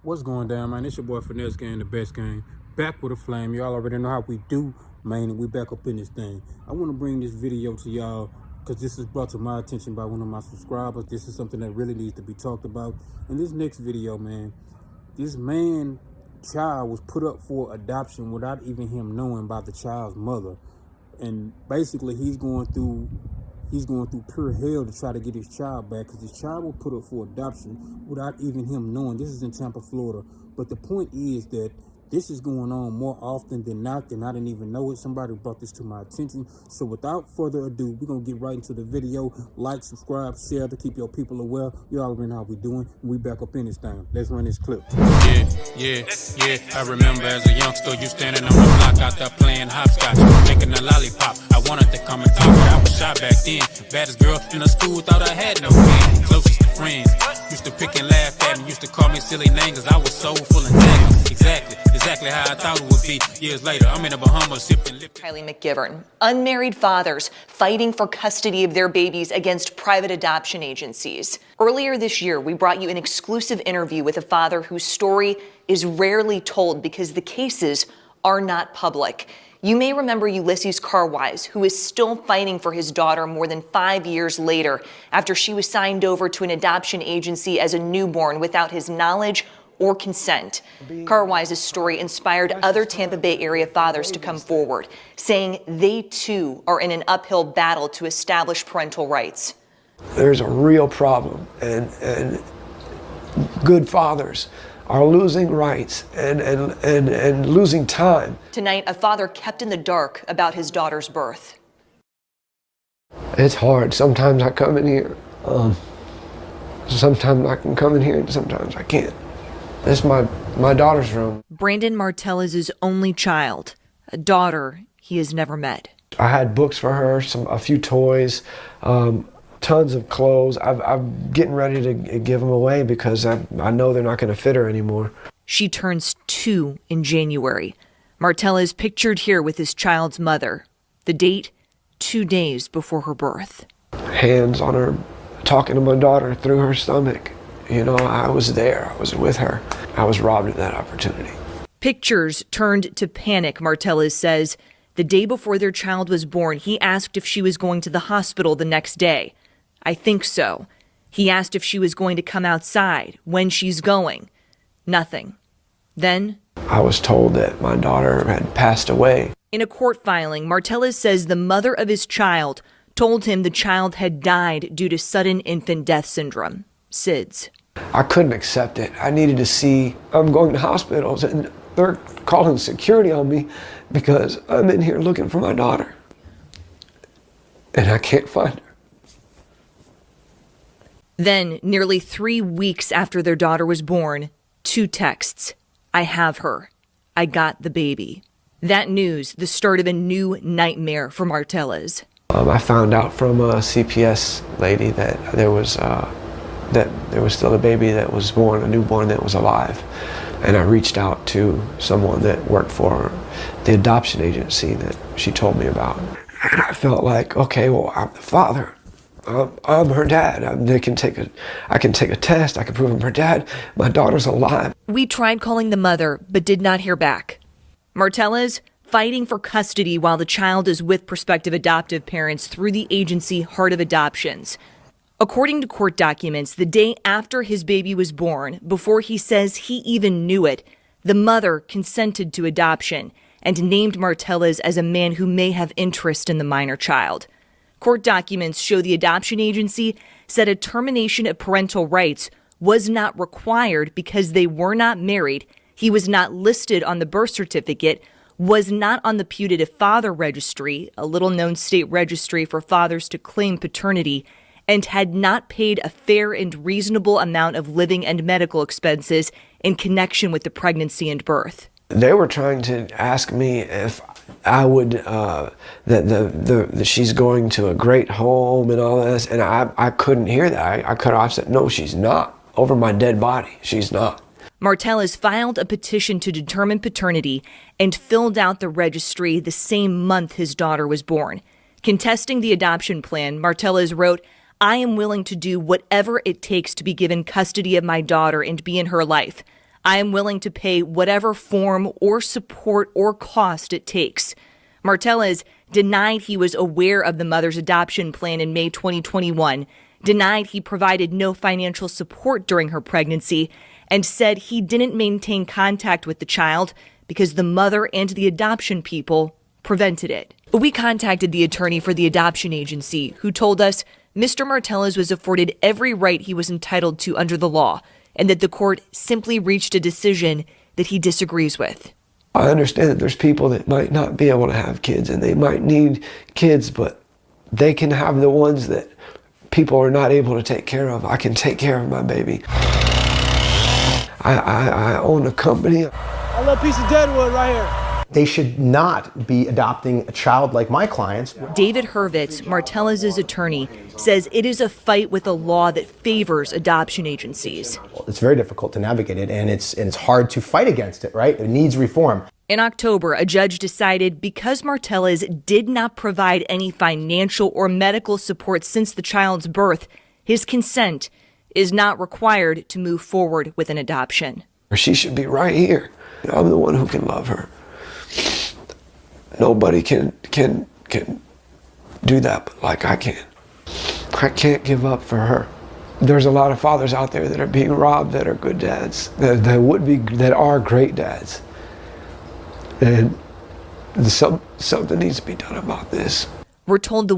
What's going down, man? It's your boy Finesse Game, the best game. Back with a flame. Y'all already know how we do, man, and we back up in this thing. I want to bring this video to y'all because this is brought to my attention by one of my subscribers. This is something that really needs to be talked about. In this next video, man, this man child was put up for adoption without even him knowing by the child's mother. And basically he's going through pure hell to try to get his child back, because his child was put up for adoption without even him knowing. This is in Tampa, Florida. But the point is that this is going on more often than not, and I didn't even know it. Somebody brought this to my attention. So without further ado, we're going to get right into the video. Like, subscribe, share to keep your people aware. You already know how we doing. We back up in this thing. Let's run this clip. Yeah. I remember as a youngster, you standing on the block out there playing hopscotch, taking a lollipop. I wanted to come and talk, but I was shy back then. Baddest girl in the school, thought I had no friends. Closest to friends, used to pick and laugh at me, used to call me silly names, cause I was so full and jagged. Exactly how I thought it would be. Years later, I'm in the Bahamas sipping lip. Kylie McGivern. Unmarried fathers fighting for custody of their babies against private adoption agencies. Earlier this year, we brought you an exclusive interview with a father whose story is rarely told because the cases are not public. You may remember Ulysses Carwise, who is still fighting for his daughter more than 5 years later after she was signed over to an adoption agency as a newborn without his knowledge or consent. Carwise's story inspired other Tampa Bay area fathers to come forward, saying they too are in an uphill battle to establish parental rights. There's a real problem, and good fathers are losing rights and losing time. Tonight, a father kept in the dark about his daughter's birth. It's hard. Sometimes I come in here. Sometimes I can come in here and sometimes I can't. This is my daughter's room. Brandon Marteliz's only child, a daughter he has never met. I had books for her, a few toys, tons of clothes. I'm getting ready to give them away because I know they're not going to fit her anymore. She turns 2 in January. Marteliz pictured here with his child's mother. The date, 2 days before her birth. Hands on her, talking to my daughter through her stomach. You know, I was there. I was with her. I was robbed of that opportunity. Pictures turned to panic, Marteliz says. The day before their child was born, he asked if she was going to the hospital the next day. I think so. He asked if she was going to come outside, when she's going. Nothing. Then I was told that my daughter had passed away. In a court filing, Marteliz says the mother of his child told him the child had died due to sudden infant death syndrome, SIDS. I couldn't accept it. I needed to see, I'm going to hospitals and they're calling security on me because I'm in here looking for my daughter and I can't find her. Then, nearly 3 weeks after their daughter was born, 2 texts. I have her. I got the baby. That news, the start of a new nightmare for Marteliz. I found out from a CPS lady that there was still a baby that was born, a newborn that was alive. And I reached out to someone that worked for the adoption agency that she told me about. And I felt like, okay, well, I'm the father. I'm her dad. I can take a test. I can prove I'm her dad. My daughter's alive. We tried calling the mother, but did not hear back. Marteliz fighting for custody while the child is with prospective adoptive parents through the agency Heart of Adoptions. According to court documents, the day after his baby was born, before he says he even knew it, the mother consented to adoption and named Marteliz as a man who may have interest in the minor child. Court documents show the adoption agency said a termination of parental rights was not required because they were not married, he was not listed on the birth certificate, was not on the putative father registry, a little-known state registry for fathers to claim paternity, and had not paid a fair and reasonable amount of living and medical expenses in connection with the pregnancy and birth. They were trying to ask me if I would, that she's going to a great home and all this, and I couldn't hear that. I could have said, no, she's not. Over my dead body, she's not. Marteliz filed a petition to determine paternity and filled out the registry the same month his daughter was born. Contesting the adoption plan, Marteliz wrote, I am willing to do whatever it takes to be given custody of my daughter and be in her life. I am willing to pay whatever form or support or cost it takes. Marteliz denied he was aware of the mother's adoption plan in May 2021, denied he provided no financial support during her pregnancy, and said he didn't maintain contact with the child because the mother and the adoption people prevented it. We contacted the attorney for the adoption agency, who told us Mr. Marteliz was afforded every right he was entitled to under the law, and that the court simply reached a decision that he disagrees with. I understand that there's people that might not be able to have kids and they might need kids, but they can have the ones that people are not able to take care of. I can take care of my baby. I own a company. A little piece of deadwood right here. They should not be adopting a child like my clients. David Hurwitz, Marteliz's attorney, says it is a fight with a law that favors adoption agencies. It's very difficult to navigate it, and it's hard to fight against it, right? It needs reform. In October, a judge decided because Marteliz did not provide any financial or medical support since the child's birth, his consent is not required to move forward with an adoption. She should be right here. I'm the one who can love her. Nobody can do that like I can. I can't give up for her. There's a lot of fathers out there that are being robbed that are good dads, that are great dads. And something needs to be done about this. We're told the